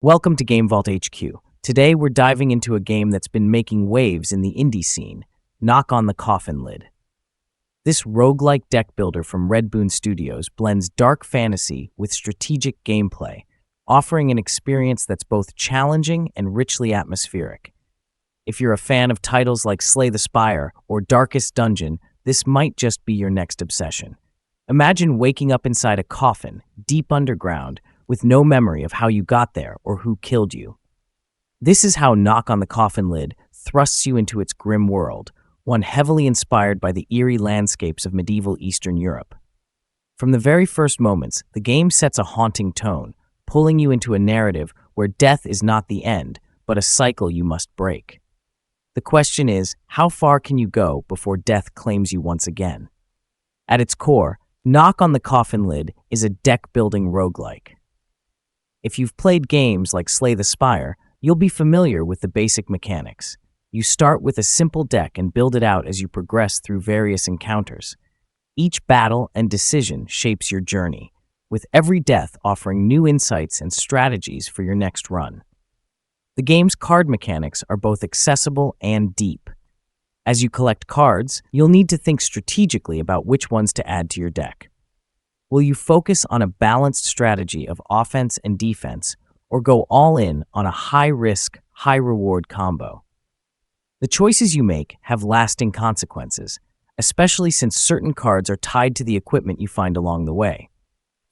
Welcome to GameVaultHQ. Today we're diving into a game that's been making waves in the indie scene, Knock on the Coffin Lid. This roguelike deck builder from Red Boon Studios blends dark fantasy with strategic gameplay, offering an experience that's both challenging and richly atmospheric. If you're a fan of titles like Slay the Spire or Darkest Dungeon, this might just be your next obsession. Imagine waking up inside a coffin, deep underground, with no memory of how you got there or who killed you. This is how Knock on the Coffin Lid thrusts you into its grim world, one heavily inspired by the eerie landscapes of medieval Eastern Europe. From the very first moments, the game sets a haunting tone, pulling you into a narrative where death is not the end, but a cycle you must break. The question is, how far can you go before death claims you once again? At its core, Knock on the Coffin Lid is a deck-building roguelike. If you've played games like Slay the Spire, you'll be familiar with the basic mechanics. You start with a simple deck and build it out as you progress through various encounters. Each battle and decision shapes your journey, with every death offering new insights and strategies for your next run. The game's card mechanics are both accessible and deep. As you collect cards, you'll need to think strategically about which ones to add to your deck. Will you focus on a balanced strategy of offense and defense, or go all in on a high-risk, high-reward combo? The choices you make have lasting consequences, especially since certain cards are tied to the equipment you find along the way.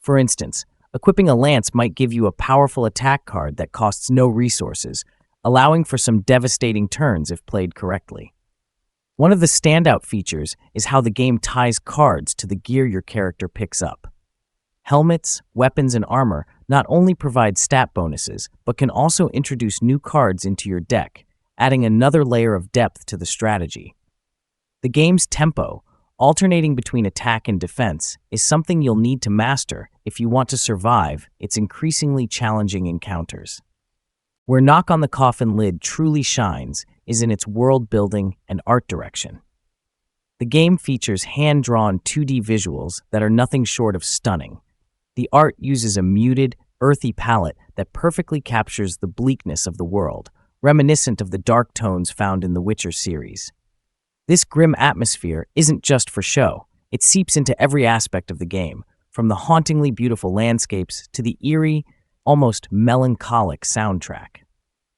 For instance, equipping a lance might give you a powerful attack card that costs no resources, allowing for some devastating turns if played correctly. One of the standout features is how the game ties cards to the gear your character picks up. Helmets, weapons, and armor not only provide stat bonuses, but can also introduce new cards into your deck, adding another layer of depth to the strategy. The game's tempo, alternating between attack and defense, is something you'll need to master if you want to survive its increasingly challenging encounters. Where Knock on the Coffin Lid truly shines is in its world building and art direction. The game features hand-drawn 2D visuals that are nothing short of stunning. The art uses a muted, earthy palette that perfectly captures the bleakness of the world, reminiscent of the dark tones found in the Witcher series. This grim atmosphere isn't just for show. It seeps into every aspect of the game, from the hauntingly beautiful landscapes to the eerie, almost melancholic soundtrack.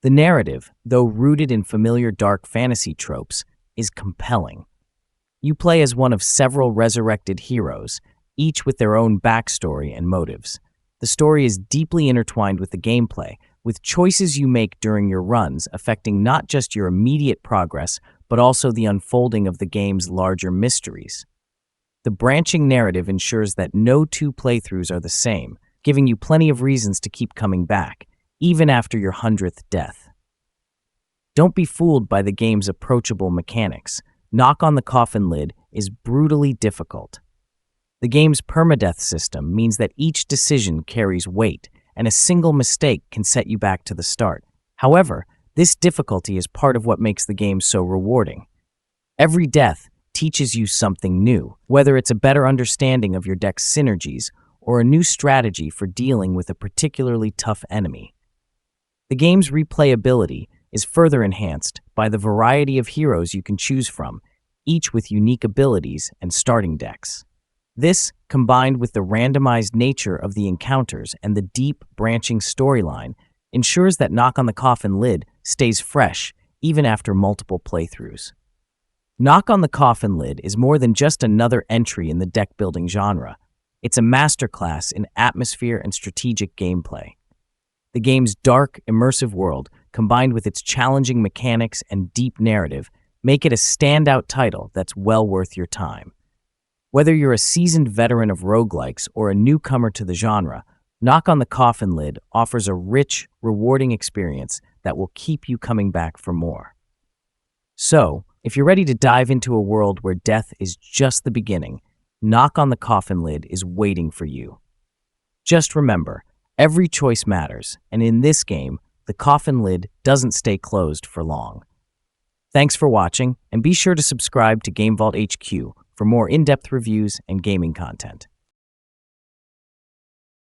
The narrative, though rooted in familiar dark fantasy tropes, is compelling. You play as one of several resurrected heroes, each with their own backstory and motives. The story is deeply intertwined with the gameplay, with choices you make during your runs affecting not just your immediate progress, but also the unfolding of the game's larger mysteries. The branching narrative ensures that no two playthroughs are the same, giving you plenty of reasons to keep coming back, even after your 100th death. Don't be fooled by the game's approachable mechanics. Knock on the Coffin Lid is brutally difficult. The game's permadeath system means that each decision carries weight, and a single mistake can set you back to the start. However, this difficulty is part of what makes the game so rewarding. Every death teaches you something new, whether it's a better understanding of your deck's synergies or a new strategy for dealing with a particularly tough enemy. The game's replayability is further enhanced by the variety of heroes you can choose from, each with unique abilities and starting decks. This, combined with the randomized nature of the encounters and the deep, branching storyline, ensures that Knock on the Coffin Lid stays fresh even after multiple playthroughs. Knock on the Coffin Lid is more than just another entry in the deck-building genre. It's a masterclass in atmosphere and strategic gameplay. The game's dark, immersive world, combined with its challenging mechanics and deep narrative, make it a standout title that's well worth your time. Whether you're a seasoned veteran of roguelikes or a newcomer to the genre, Knock on the Coffin Lid offers a rich, rewarding experience that will keep you coming back for more. So, if you're ready to dive into a world where death is just the beginning, Knock on the Coffin Lid is waiting for you. Just remember, every choice matters, and in this game, the coffin lid doesn't stay closed for long. Thanks for watching, and be sure to subscribe to GameVaultHQ for more in-depth reviews and gaming content.